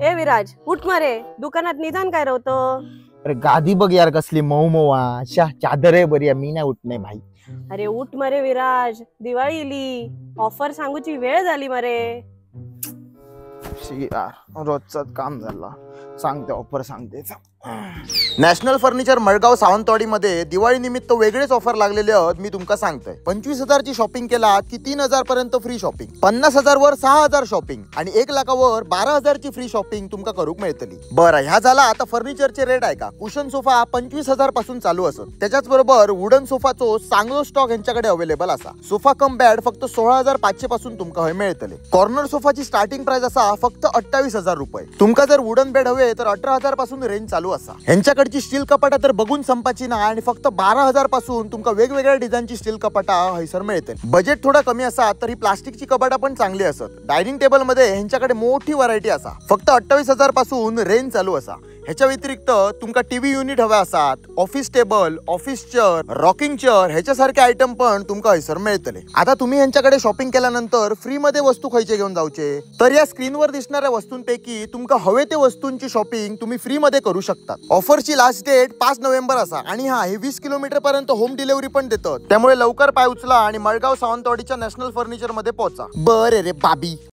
ए विराज उठ मारे, दुकानात निदान काय रवतो? अरे गादी बघ यार कसली मऊ मऊ चादर आहे बरी, मी नाही उठणे भाई. अरे उठ मारे विराज, दिवाळी इली, ऑफर सांगूची वेळ झाली मारे. यार रोजच काम झालं, सांगते ऑफर सांगते. नॅशनल फर्निचर मडगाव सावंतवाडी मध्ये दिवाळी निमित्त वेगळेच ऑफर लागलेले आहेत. मी तुमका सांगतोय 25,000 ची शॉपिंग केला की 3,000 पर्यंत फ्री शॉपिंग, 50,000 वर 6,000 शॉपिंग आणि 1 लाखावर 12,000 ची फ्री शॉपिंग तुमका करूक मिळतली. बरं ह्या झाला. आता फर्निचरचे रेट आहे का, कुशन सोफा 25,000 पासून चालू असत. त्याच्याच बरोबर वुडन सोफाचो चांगलो स्टॉक यांच्याकडे अवेलेबल असा. सोफा कम बेड फक्त 16,500 पासून तुमका हवे मिळतले. कॉर्नर सोफाची स्टार्टिंग प्राइस असा फक्त 28,000 रुपये. तुमका जर वुडन बेड हवे तर 18,000 पासून रेंज चालू असा. यांच्याकडची स्टील कपाटा तर बघून संपाची ना, आणि फक्त 12,000 पासून तुमका वेगवेगळ्या डिझाईनची स्टील कपाटा हैसर मिळते. बजेट थोडा कमी असा तर ही प्लास्टिकची कपाटा पण चांगली असत. डायनिंग टेबल मध्ये ह्यांच्याकडे मोठी व्हरायटी असा. फक्त 28,000 पासून रेंज चालू असा. ह्याच्या व्यतिरिक्त तुमका टीव्ही युनिट हवे असतात, office table, office chair, rocking chair ह्याच्यासारखे आयटम पण तुमका हैसर मिळतले. आता तुम्ही ह्यांच्याकडे शॉपिंग केल्यानंतर फ्री मध्ये वस्तू खायचे घेऊन जाऊचे, तर या स्क्रीनवर दिसणाऱ्या वस्तूंपैकी तुमका हवे ते वस्तूंची शॉपिंग तुम्ही फ्री मध्ये करू शकता. ऑफरची लास्ट डेट 5 नोव्हेंबर असा. आणि हा हे 20 किलोमीटर पर्यंत होम डिलिव्हरी पण देतात. त्यामुळे लवकर पाय उचला आणि मडगाव सावंतवाडीच्या नॅशनल फर्निचर मध्ये पोहोचा. बरे रे बाबी.